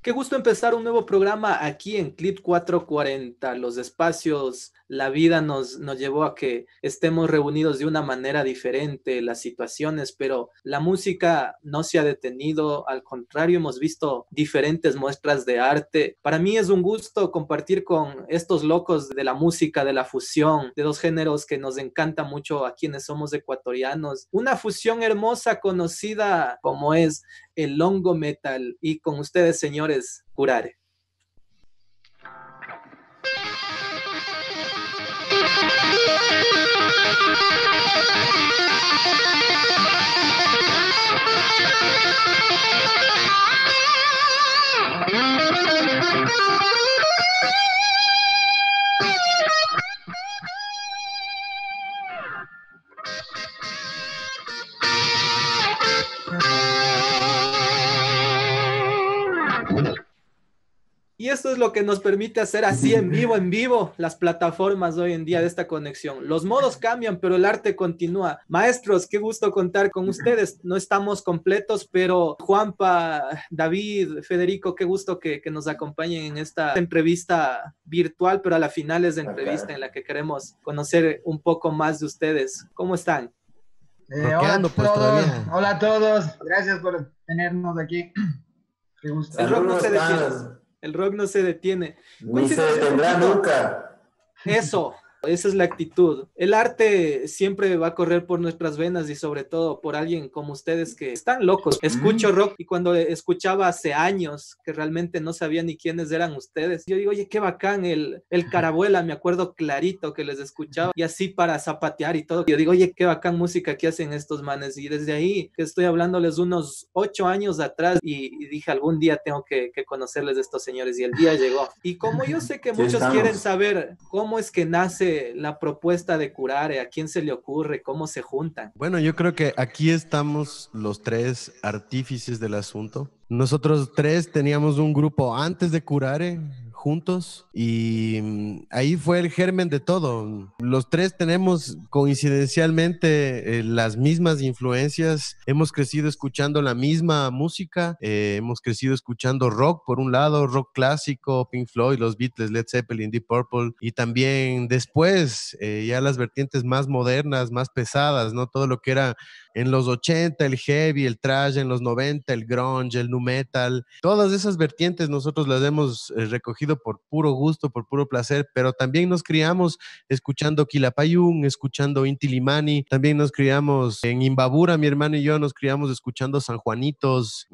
Qué gusto empezar un nuevo programa aquí en Clip 440. Los espacios, la vida nos llevó a que estemos reunidos de una manera diferente, las situaciones, pero la música no se ha detenido. Al contrario, hemos visto diferentes muestras de arte. Para mí es un gusto compartir con estos locos de la música, de la fusión, de dos géneros que nos encanta mucho a quienes somos ecuatorianos. Una fusión hermosa conocida como es el longo metal, y con ustedes, señores, Curare. Y esto es lo que nos permite hacer así en vivo, las plataformas hoy en día de esta conexión. Los modos cambian, pero el arte continúa. Maestros, qué gusto contar con ustedes. No estamos completos, pero Juanpa, David, Federico, qué gusto que nos acompañen en esta entrevista virtual, pero a la final es de entrevista en la que queremos conocer un poco más de ustedes. ¿Cómo están? Hola a todos, todavía. Hola a todos, gracias por tenernos aquí. Qué gusto. El rock no se detiene. El rock no se detiene. Ni se detendrá nunca. Eso, esa es la actitud. El arte siempre va a correr por nuestras venas y sobre todo por alguien como ustedes que están locos. Escucho rock y cuando escuchaba hace años que realmente no sabía ni quiénes eran ustedes, yo digo, oye, qué bacán el Carabuela, me acuerdo clarito que les escuchaba y así para zapatear y todo. Yo digo, oye, qué bacán música que hacen estos manes, y desde ahí que estoy hablándoles unos 8 años atrás y dije, algún día tengo que conocerles de estos señores, y el día llegó. Y como yo sé que muchos quieren saber cómo es que nace la propuesta de Curare, a quién se le ocurre, cómo se juntan. Bueno, yo creo que aquí estamos los tres artífices del asunto. Nosotros tres teníamos un grupo antes de Curare juntos y ahí fue el germen de todo. Los tres tenemos coincidencialmente las mismas influencias. Hemos crecido escuchando la misma música. Hemos crecido escuchando rock, por un lado, rock clásico, Pink Floyd, los Beatles, Led Zeppelin, Deep Purple, y también después ya las vertientes más modernas, más pesadas, ¿no? Todo lo que era en los 80, el heavy, el thrash, en los 90, el grunge, el nu metal. Todas esas vertientes nosotros las hemos recogido por puro gusto, por puro placer, pero también nos criamos escuchando Quilapayún, escuchando Inti Illimani, también nos criamos en Imbabura, mi hermano y yo nos criamos escuchando San Juanitos,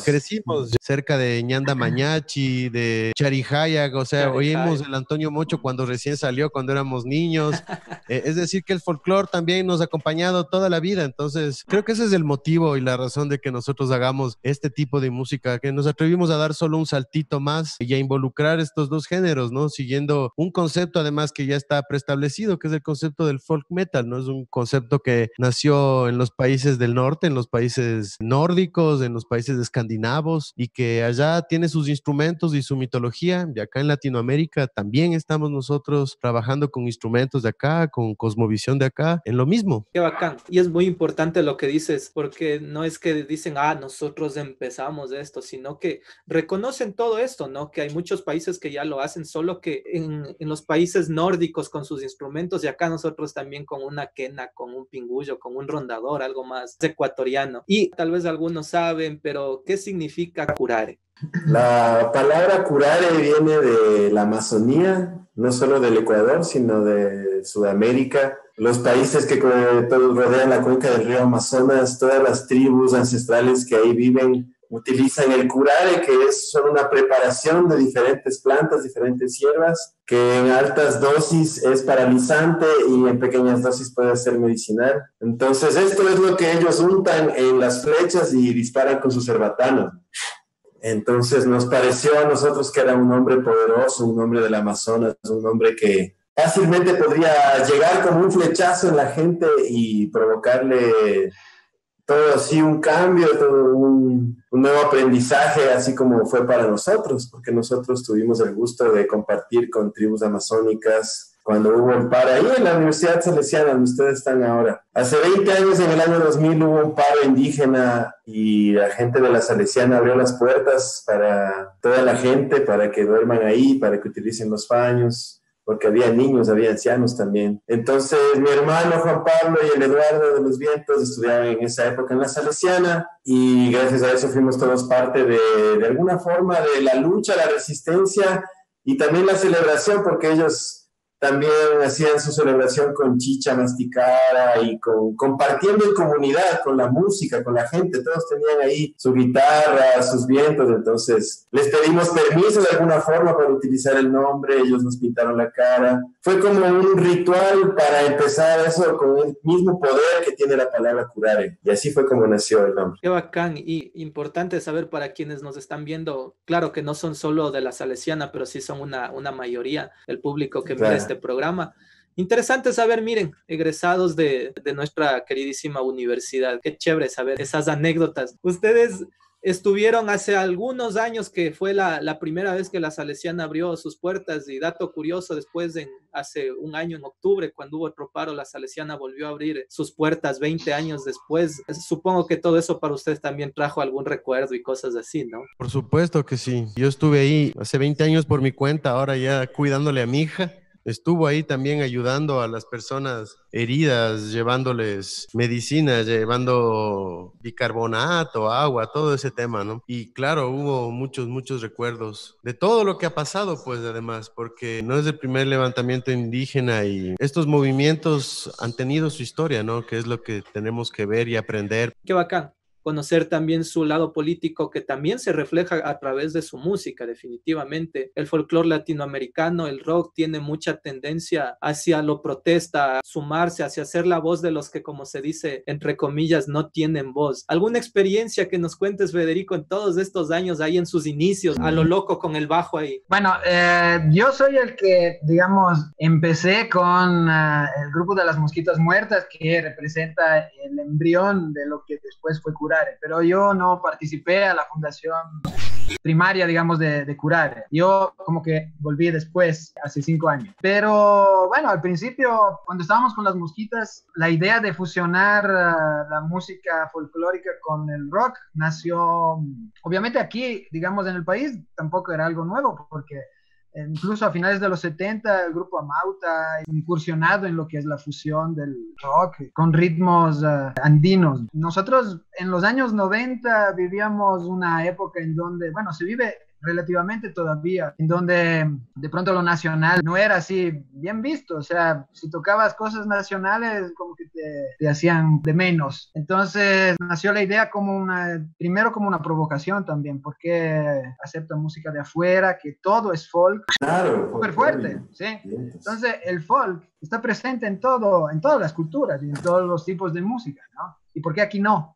crecimos cerca de Ñanda Mañachi, de Charijaya, o sea, oímos el Antonio Mocho cuando recién salió, cuando éramos niños. Es decir, que el folclore también nos ha acompañado toda la vida. Entonces creo que ese es el motivo y la razón de que nosotros hagamos este tipo de música, que nos atrevimos a dar solo un saltito más y a involucrar estos dos géneros, ¿no? Siguiendo un concepto además que ya está preestablecido, que es el concepto del folk metal, ¿no? Es un concepto que nació en los países del norte, en los países nórdicos, en los países escandinavos, y que allá tiene sus instrumentos y su mitología. Y acá en Latinoamérica también estamos nosotros trabajando con instrumentos de acá, con cosmovisión de acá, en lo mismo. Qué bacán. Y es muy importante lo que dices, porque no es que dicen, nosotros empezamos esto, sino que reconocen todo esto, ¿no? Que hay muchos países que ya lo hacen, solo que en los países nórdicos con sus instrumentos, y acá nosotros también con una quena, con un pingullo, con un rondador, algo más ecuatoriano. Y tal vez algunos saben, pero ¿qué significa Curare? La palabra curare viene de la Amazonía, no solo del Ecuador, sino de Sudamérica. Los países que rodean la cuenca del río Amazonas, todas las tribus ancestrales que ahí viven, utilizan el curare, que es solo una preparación de diferentes plantas, diferentes hierbas, que en altas dosis es paralizante y en pequeñas dosis puede ser medicinal. Entonces esto es lo que ellos untan en las flechas y disparan con sus cerbatanos. Entonces nos pareció a nosotros que era un hombre poderoso, un hombre del Amazonas, un hombre que fácilmente podría llegar como un flechazo en la gente y provocarle todo así un cambio, todo un nuevo aprendizaje, así como fue para nosotros, porque nosotros tuvimos el gusto de compartir con tribus amazónicas cuando hubo el paro ahí en la Universidad Salesiana, donde ustedes están ahora. Hace 20 años, en el año 2000, hubo un paro indígena y la gente de la Salesiana abrió las puertas para toda la gente, para que duerman ahí, para que utilicen los baños, porque había niños, había ancianos también. Entonces, mi hermano Juan Pablo y el Eduardo de los Vientos estudiaban en esa época en la Salesiana y gracias a eso fuimos todos parte de alguna forma de la lucha, la resistencia y también la celebración, porque ellos también hacían su celebración con chicha masticada y compartiendo en comunidad, con la música, con la gente. Todos tenían ahí su guitarra, sus vientos. Entonces les pedimos permiso de alguna forma para utilizar el nombre. Ellos nos pintaron la cara. Fue como un ritual para empezar eso con el mismo poder que tiene la palabra curare. Y así fue como nació el nombre. Qué bacán y importante saber para quienes nos están viendo. Claro que no son solo de la Salesiana, pero sí son una mayoría del público que mira este programa. Interesante saber, miren, egresados de nuestra queridísima universidad. Qué chévere saber esas anécdotas. Ustedes estuvieron hace algunos años, que fue la primera vez que la Salesiana abrió sus puertas, y dato curioso, después hace un año, en octubre, cuando hubo otro paro, la Salesiana volvió a abrir sus puertas 20 años después. Supongo que todo eso para ustedes también trajo algún recuerdo y cosas así, ¿no? Por supuesto que sí. Yo estuve ahí hace 20 años por mi cuenta, ahora ya cuidándole a mi hija. Estuvo ahí también ayudando a las personas heridas, llevándoles medicinas, llevando bicarbonato, agua, todo ese tema, ¿no? Y claro, hubo muchos recuerdos de todo lo que ha pasado, pues además, porque no es el primer levantamiento indígena y estos movimientos han tenido su historia, ¿no? Que es lo que tenemos que ver y aprender. Qué bacán conocer también su lado político, que también se refleja a través de su música, definitivamente. El folclore latinoamericano, el rock, tiene mucha tendencia hacia lo protesta, a sumarse, hacia ser la voz de los que, como se dice, entre comillas, no tienen voz. ¿Alguna experiencia que nos cuentes, Federico, en todos estos años, ahí en sus inicios, a lo loco con el bajo ahí? Bueno, yo soy el que, digamos, empecé con el grupo de las Mosquitas Muertas, que representa el embrión de lo que después fue Curare, pero yo no participé a la fundación primaria, digamos, de Curare. Yo como que volví después, hace 5 años. Pero bueno, al principio, cuando estábamos con las Mosquitas, la idea de fusionar la música folclórica con el rock nació, obviamente aquí, digamos, en el país, tampoco era algo nuevo, porque incluso a finales de los 70, el grupo Amauta ha incursionado en lo que es la fusión del rock con ritmos andinos. Nosotros en los años 90 vivíamos una época en donde, bueno, se vive relativamente todavía, en donde de pronto lo nacional no era así bien visto. O sea, si tocabas cosas nacionales, como que te hacían de menos. Entonces nació la idea primero como una provocación también, porque acepta música de afuera, que todo es folk. Claro, súper fuerte, ¿sí? Entonces el folk está presente en todas las culturas y en todos los tipos de música, ¿no? ¿Y por qué aquí no?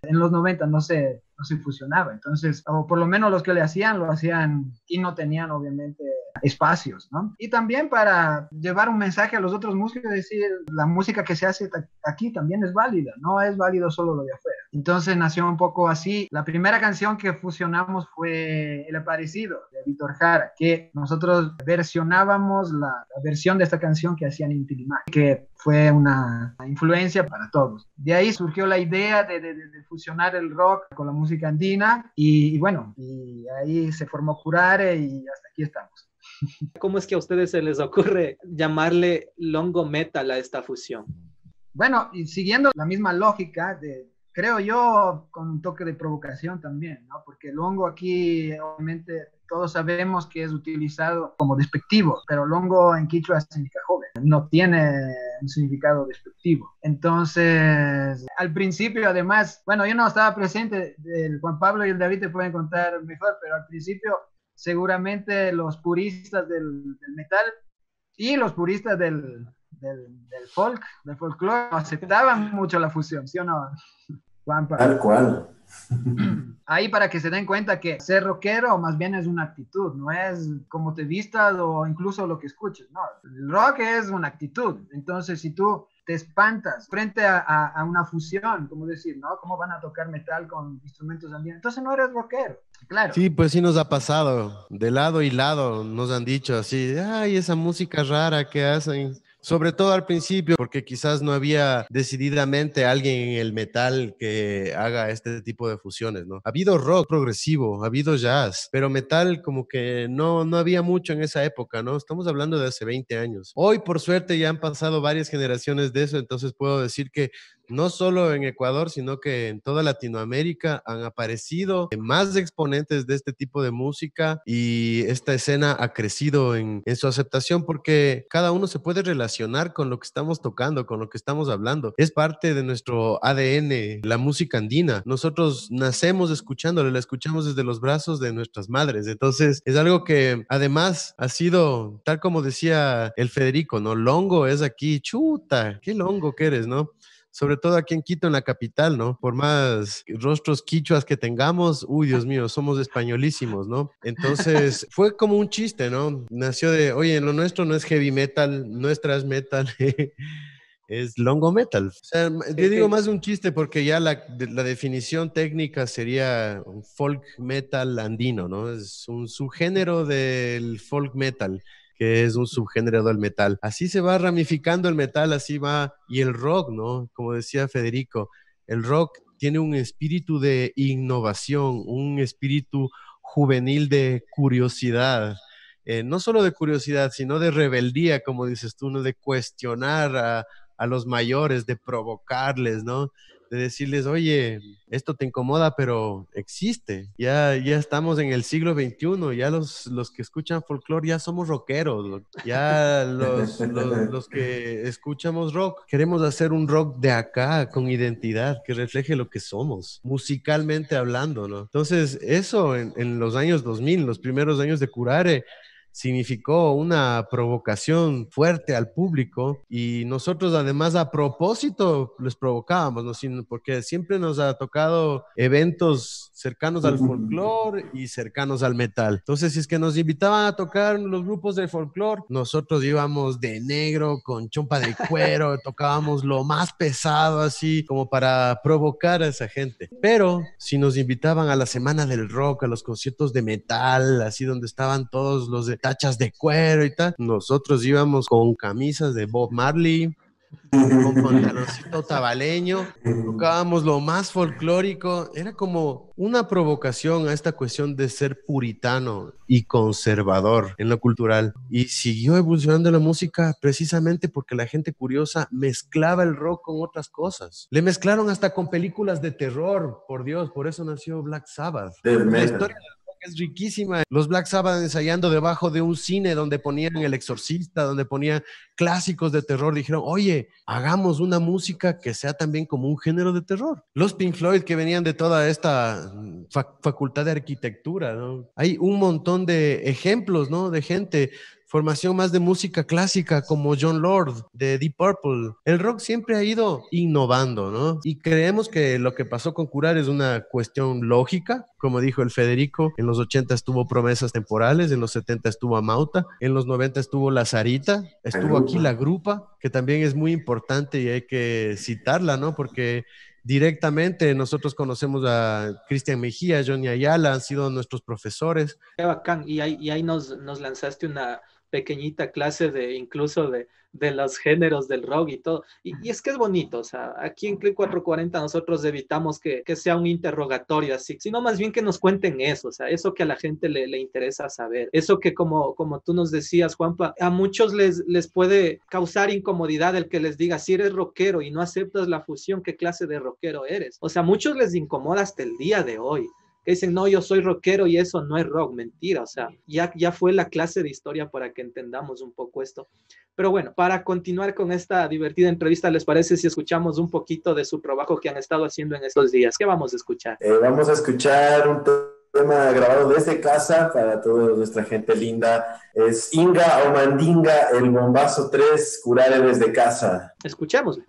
En los 90 no se fusionaba. Entonces, o por lo menos los que lo hacían y no tenían, obviamente, espacios, ¿no? Y también para llevar un mensaje a los otros músicos, decir, la música que se hace aquí también es válida, no es válido solo lo de afuera. Entonces nació un poco así. La primera canción que fusionamos fue El Aparecido, de Víctor Jara, que nosotros versionábamos la versión de esta canción que hacían Inti Illimani, que fue una influencia para todos. De ahí surgió la idea de fusionar el rock con la música andina y bueno, y ahí se formó Curare y hasta aquí estamos. ¿Cómo es que a ustedes se les ocurre llamarle longo metal a esta fusión? Bueno, y siguiendo la misma lógica, creo yo, con un toque de provocación también, ¿no? Porque longo aquí, obviamente, todos sabemos que es utilizado como despectivo, pero longo en quichua significa joven, no tiene un significado despectivo. Entonces, al principio, además, bueno, yo no estaba presente, el Juan Pablo y el David te pueden contar mejor, pero al principio seguramente los puristas del metal y los puristas del folk, del folclore, aceptaban mucho la fusión, ¿sí o no, Juanpa? Tal cual. Ahí para que se den cuenta que ser rockero más bien es una actitud, no es cómo te vistas o incluso lo que escuches, no, el rock es una actitud. Entonces si tú te espantas frente a una fusión, como decir, ¿no? ¿Cómo van a tocar metal con instrumentos andinos? Entonces no eres rockero, claro. Sí, pues sí nos ha pasado, de lado y lado nos han dicho así, ay, esa música rara que hacen. Sobre todo al principio, porque quizás no había decididamente alguien en el metal que haga este tipo de fusiones, ¿no? Ha habido rock progresivo, ha habido jazz, pero metal como que no había mucho en esa época, ¿no? Estamos hablando de hace 20 años. Hoy, por suerte, ya han pasado varias generaciones de eso, entonces puedo decir que no solo en Ecuador, sino que en toda Latinoamérica han aparecido más exponentes de este tipo de música y esta escena ha crecido en su aceptación porque cada uno se puede relacionar con lo que estamos tocando, con lo que estamos hablando. Es parte de nuestro ADN, la música andina. Nosotros nacemos escuchándola, la escuchamos desde los brazos de nuestras madres. Entonces es algo que además ha sido, tal como decía el Federico, ¿no? Longo es aquí, chuta, qué longo que eres, ¿no? Sobre todo aquí en Quito, en la capital, ¿no? Por más rostros quichuas que tengamos, uy, Dios mío, somos españolísimos, ¿no? Entonces, fue como un chiste, ¿no? Nació de, oye, lo nuestro no es heavy metal, no es thrash metal, es longo metal. O sea, yo digo más un chiste porque ya la definición técnica sería un folk metal andino, ¿no? Es un subgénero del folk metal, que es un subgénero del metal. Así se va ramificando el metal, así va. Y el rock, ¿no? Como decía Federico, el rock tiene un espíritu de innovación, un espíritu juvenil de curiosidad. No solo de curiosidad, sino de rebeldía, como dices tú, ¿no? De cuestionar a los mayores, de provocarles, ¿no? De decirles, oye, esto te incomoda, pero existe. Ya estamos en el siglo XXI, ya los que escuchan folclore ya somos rockeros, ya los que escuchamos rock, queremos hacer un rock de acá, con identidad, que refleje lo que somos, musicalmente hablando, ¿no? Entonces, eso en los años 2000, los primeros años de Curare, significó una provocación fuerte al público y nosotros además a propósito les provocábamos, ¿no? Porque siempre nos ha tocado eventos cercanos al folclore y cercanos al metal. Entonces, si es que nos invitaban a tocar los grupos de folclore, nosotros íbamos de negro con chompa de cuero, tocábamos lo más pesado así como para provocar a esa gente. Pero si nos invitaban a la semana del rock, a los conciertos de metal, así donde estaban todos los de tachas de cuero y tal, nosotros íbamos con camisas de Bob Marley, con pantaloncito tabaleño, tocábamos lo más folclórico, era como una provocación a esta cuestión de ser puritano y conservador en lo cultural. Y siguió evolucionando la música precisamente porque la gente curiosa mezclaba el rock con otras cosas. Le mezclaron hasta con películas de terror, por Dios, por eso nació Black Sabbath. La historia es riquísima. Los Black Sabbath ensayando debajo de un cine donde ponían El Exorcista, donde ponían clásicos de terror, dijeron, oye, hagamos una música que sea también como un género de terror. Los Pink Floyd que venían de toda esta facultad de arquitectura, ¿no? Hay un montón de ejemplos, ¿no? De gente, formación más de música clásica como Jon Lord de Deep Purple. El rock siempre ha ido innovando, ¿no? Y creemos que lo que pasó con Curare es una cuestión lógica, como dijo el Federico, en los 80 estuvo Promesas Temporales, en los 70 estuvo Amauta, en los 90 estuvo La Sarita, estuvo aquí La Grupa, que también es muy importante y hay que citarla, ¿no? Porque directamente nosotros conocemos a Cristian Mejía, Johnny Ayala, han sido nuestros profesores. Qué bacán, y ahí nos lanzaste una pequeñita clase incluso de los géneros del rock y todo. Y es que es bonito, o sea, aquí en Click 440 nosotros evitamos que sea un interrogatorio así, sino más bien que nos cuenten eso, o sea, eso que a la gente le interesa saber. Eso que como tú nos decías, Juanpa, a muchos les puede causar incomodidad el que les diga, si eres rockero y no aceptas la fusión, ¿qué clase de rockero eres? O sea, a muchos les incomoda hasta el día de hoy. Que dicen, no, yo soy rockero y eso no es rock, mentira, o sea, ya fue la clase de historia para que entendamos un poco esto. Pero bueno, para continuar con esta divertida entrevista, ¿les parece si escuchamos un poquito de su trabajo que han estado haciendo en estos días? ¿Qué vamos a escuchar? Vamos a escuchar un tema grabado desde casa para toda nuestra gente linda. Es Inga o Mandinga, el Bombazo 3, Curare desde casa. Escuchémoslo.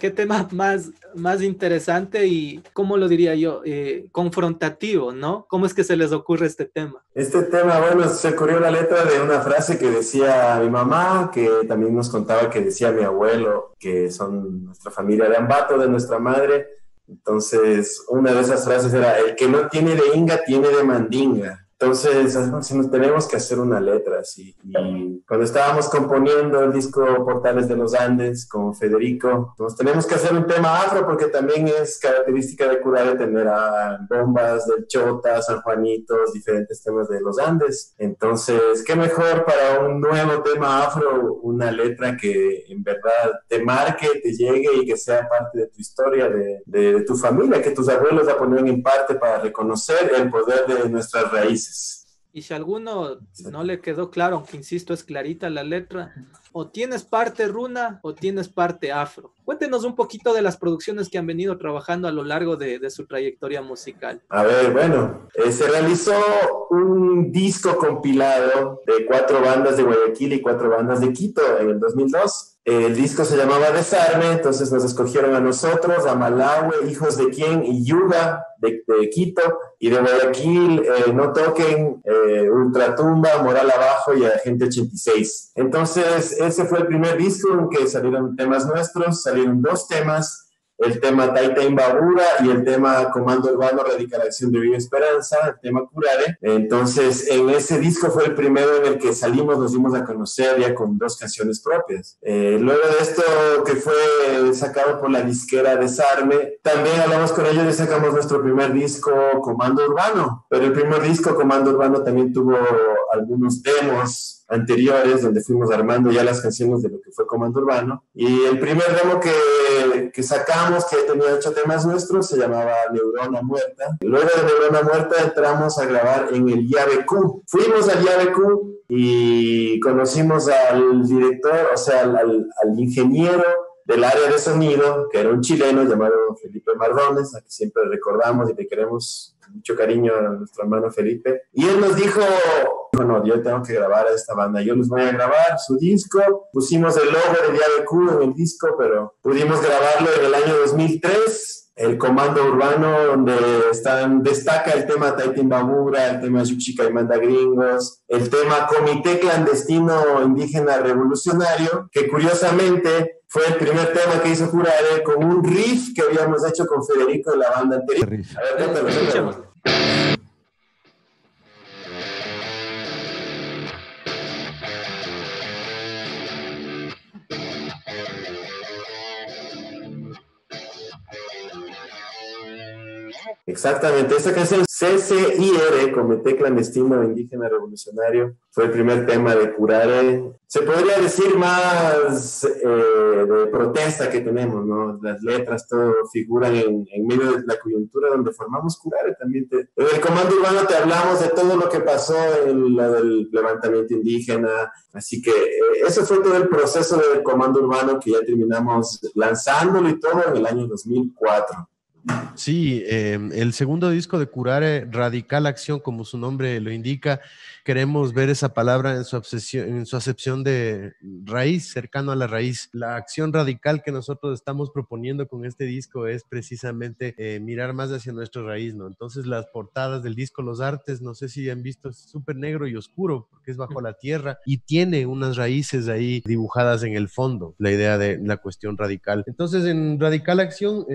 Qué tema más interesante y, ¿cómo lo diría yo? Confrontativo, ¿no? ¿Cómo es que se les ocurre este tema? Este tema, bueno, se ocurrió la letra de una frase que decía mi mamá, que también nos contaba que decía mi abuelo, que son nuestra familia de Ambato, de nuestra madre. Entonces, una de esas frases era, el que no tiene de inga, tiene de mandinga. Entonces, si nos tenemos que hacer una letra así. Y cuando estábamos componiendo el disco Portales de los Andes con Federico, nos tenemos que hacer un tema afro porque también es característica de Curare tener a bombas del Chota, San Juanitos, diferentes temas de los Andes. Entonces, qué mejor para un nuevo tema afro, una letra que en verdad te marque, te llegue y que sea parte de tu historia, de tu familia, que tus abuelos la ponían en parte para reconocer el poder de nuestras raíces. Y si a alguno no le quedó claro, aunque insisto, es clarita la letra, o tienes parte runa o tienes parte afro. Cuéntenos un poquito de las producciones que han venido trabajando a lo largo de su trayectoria musical. A ver, bueno, se realizó un disco compilado de 4 bandas de Guayaquil y 4 bandas de Quito en el 2002. El disco se llamaba Desarme, entonces nos escogieron a nosotros, a Malahue, Hijos de Quién y Yuga de Quito, y de Guayaquil, No Toquen, Ultratumba, Moral Abajo y Agente 86. Entonces, ese fue el primer disco en que salieron temas nuestros, salieron 2 temas, el tema Taita Imbabura y el tema Comando Urbano Radical Acción de Viva Esperanza, el tema Curare. Entonces, en ese disco fue el primero en el que salimos, nos dimos a conocer ya con 2 canciones propias. Luego de esto, que fue sacado por la disquera Desarme, también hablamos con ellos y sacamos nuestro primer disco, Comando Urbano. Pero el primer disco, Comando Urbano, también tuvo algunos demos anteriores donde fuimos armando ya las canciones de lo que fue Comando Urbano, y el primer demo que sacamos, que tenía 8 temas nuestros, se llamaba Neurona Muerta. Luego de Neurona Muerta entramos a grabar en el IABQ. Fuimos al IABQ y conocimos al director, o sea, al ingeniero del área de sonido, que era un chileno llamado Felipe Mardones, a que siempre recordamos y le queremos mucho cariño a nuestro hermano Felipe. Y él nos dijo, no, yo tengo que grabar a esta banda, yo les voy a grabar su disco. Pusimos el logo de IABQ en el disco, pero pudimos grabarlo en el año 2003. El Comando Urbano, donde destaca el tema Taitimbabura, el tema Yuchica y Manda Gringos, el tema Comité Clandestino Indígena Revolucionario, que curiosamente fue el primer tema que hizo Curare con un riff que habíamos hecho con Federico de la banda anterior. A ver, cuéntalo. Exactamente, esta canción CCIR, Comité Clandestino Indígena Revolucionario, fue el primer tema de Curare. Se podría decir más de protesta que tenemos, ¿no? Las letras, todo figuran en medio de la coyuntura donde formamos Curare también. En el Comando Urbano te hablamos de todo lo que pasó en lo del levantamiento indígena, así que eso fue todo el proceso del Comando Urbano que ya terminamos lanzándolo y todo en el año 2004. Sí, el segundo disco de Curare, Radical Acción, como su nombre lo indica, queremos ver esa palabra en su acepción de raíz, cercano a la raíz. La acción radical que nosotros estamos proponiendo con este disco es precisamente mirar más hacia nuestra raíz, ¿no? Entonces las portadas del disco, los artes, no sé si han visto, es súper negro y oscuro porque es bajo la tierra y tiene unas raíces ahí dibujadas en el fondo, la idea de la cuestión radical. Entonces en Radical Acción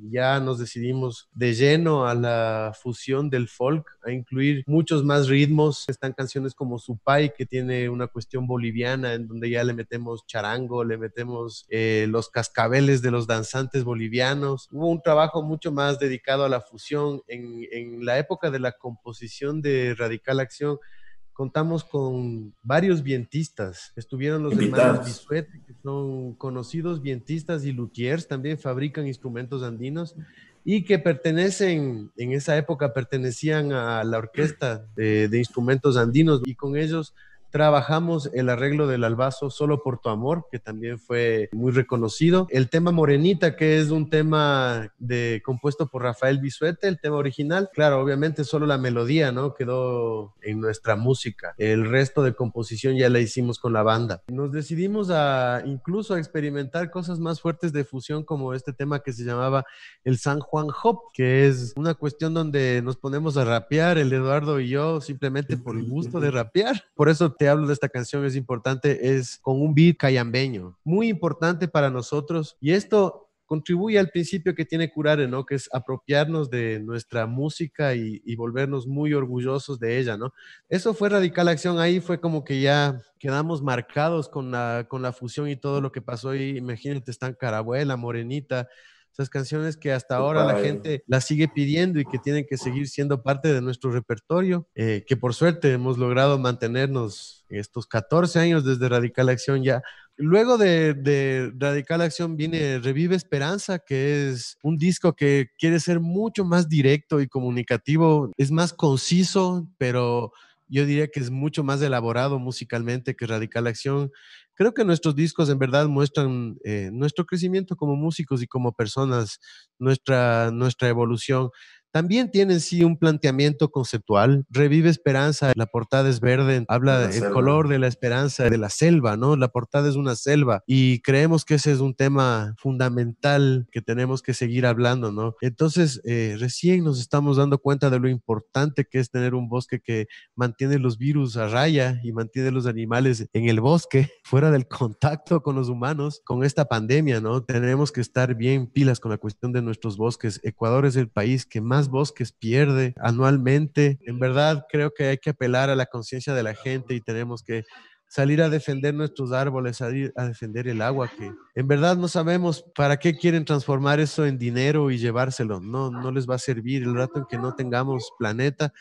ya nos decidimos de lleno a la fusión del folk, a incluir muchos más ritmos. Están canciones como Supay, que tiene una cuestión boliviana, en donde ya le metemos charango, le metemos los cascabeles de los danzantes bolivianos. Hubo un trabajo mucho más dedicado a la fusión. En la época de la composición de Radical Acción, contamos con varios vientistas. Estuvieron los hermanos Bisuete, que son conocidos vientistas y luthiers, también fabrican instrumentos andinos y que en esa época pertenecían a la orquesta de instrumentos andinos, y con ellos Trabajamos el arreglo del albazo Solo por tu amor, que también fue muy reconocido. El tema Morenita, que es un tema compuesto por Rafael Bisuete, el tema original. Claro, obviamente solo la melodía, ¿no? Quedó en nuestra música. El resto de composición ya la hicimos con la banda. Nos decidimos incluso a experimentar cosas más fuertes de fusión, como este tema que se llamaba el San Juan Hop, que es una cuestión donde nos ponemos a rapear, el Eduardo y yo, simplemente por el gusto de rapear. Por eso te hablo de esta canción, es importante, es con un beat cayambeño, muy importante para nosotros. Y esto contribuye al principio que tiene Curare, ¿no? Que es apropiarnos de nuestra música y volvernos muy orgullosos de ella, ¿no? Eso fue Radical Acción, ahí fue como que ya quedamos marcados con la fusión y todo lo que pasó. Y imagínate, están Carabuela, Morenita, esas canciones que hasta ahora la gente las sigue pidiendo y que tienen que seguir siendo parte de nuestro repertorio, que por suerte hemos logrado mantenernos estos 14 años desde Radical Acción ya. Luego de Radical Acción viene Revive Esperanza, que es un disco que quiere ser mucho más directo y comunicativo, es más conciso, pero yo diría que es mucho más elaborado musicalmente que Radical Acción. Creo que nuestros discos en verdad muestran nuestro crecimiento como músicos y como personas, nuestra evolución. También tienen sí un planteamiento conceptual. Revive Esperanza, la portada es verde, habla del color de la esperanza, de la selva, ¿no? La portada es una selva y creemos que ese es un tema fundamental que tenemos que seguir hablando, ¿no? Entonces, recién nos estamos dando cuenta de lo importante que es tener un bosque que mantiene los virus a raya y mantiene los animales en el bosque, fuera del contacto con los humanos, con esta pandemia, ¿no? Tenemos que estar bien pilas con la cuestión de nuestros bosques. Ecuador es el país que más bosques pierde anualmente. En verdad, creo que hay que apelar a la conciencia de la gente y tenemos que salir a defender nuestros árboles, salir a defender el agua, que en verdad no sabemos para qué quieren transformar eso en dinero y llevárselo. No les va a servir el rato en que no tengamos planeta.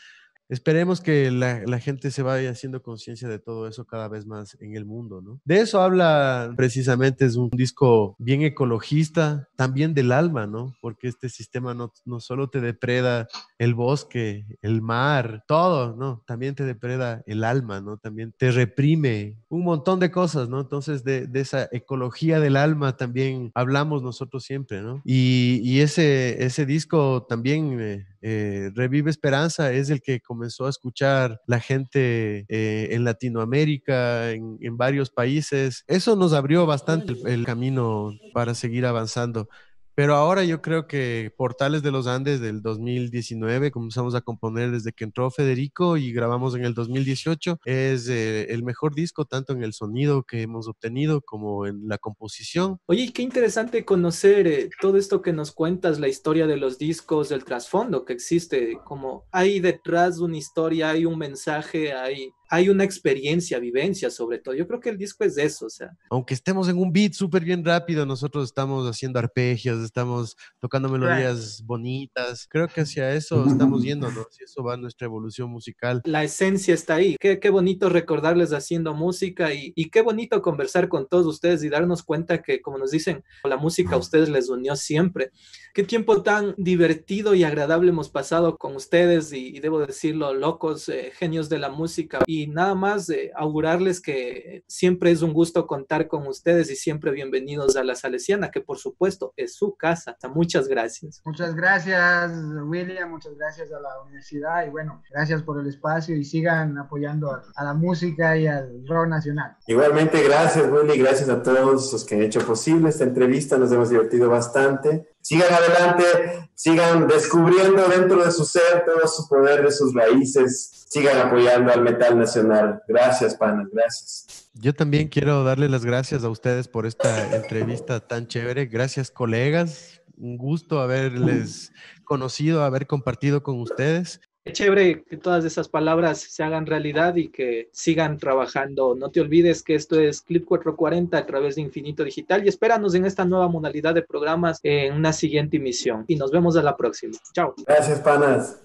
Esperemos que la gente se vaya haciendo conciencia de todo eso cada vez más en el mundo, ¿no? De eso habla precisamente, es un disco bien ecologista, también del alma, ¿no? Porque este sistema no solo te depreda el bosque, el mar, todo, ¿no? También te depreda el alma, ¿no? También te reprime un montón de cosas, ¿no? Entonces de esa ecología del alma también hablamos nosotros siempre, ¿no? Y ese disco también... Revive Esperanza es el que comenzó a escuchar la gente en Latinoamérica, en varios países. Eso nos abrió bastante el camino para seguir avanzando. Pero ahora yo creo que Portales de los Andes del 2019, comenzamos a componer desde que entró Federico y grabamos en el 2018, es el mejor disco tanto en el sonido que hemos obtenido como en la composición. Oye, qué interesante conocer todo esto que nos cuentas, la historia de los discos, el trasfondo que existe, como hay detrás de una historia, hay un mensaje, hay una experiencia, vivencia sobre todo. Yo creo que el disco es de eso, o sea. Aunque estemos en un beat súper bien rápido, nosotros estamos haciendo arpegios, estamos tocando melodías bonitas. Creo que hacia eso estamos yendo, ¿no? Hacia eso va nuestra evolución musical. La esencia está ahí. Qué bonito recordarles haciendo música y qué bonito conversar con todos ustedes y darnos cuenta que, como nos dicen, la música a ustedes les unió siempre. Qué tiempo tan divertido y agradable hemos pasado con ustedes y debo decirlo, locos, genios de la música. Y nada más augurarles que siempre es un gusto contar con ustedes y siempre bienvenidos a La Salesiana, que por supuesto es su casa. Muchas gracias. Muchas gracias, William, muchas gracias a la universidad y bueno, gracias por el espacio y sigan apoyando a la música y al rock nacional. Igualmente, gracias, Willy, gracias a todos los que han hecho posible esta entrevista, nos hemos divertido bastante. Sigan adelante, sigan descubriendo dentro de su ser todo su poder de sus raíces, sigan apoyando al metal nacional. Gracias, panas, gracias. Yo también quiero darle las gracias a ustedes por esta entrevista tan chévere. Gracias, colegas. Un gusto haberles conocido, haber compartido con ustedes. Qué chévere que todas esas palabras se hagan realidad y que sigan trabajando. No te olvides que esto es Clip 440 a través de Infinito Digital y espéranos en esta nueva modalidad de programas en una siguiente emisión. Y nos vemos a la próxima. Chao. Gracias, panas.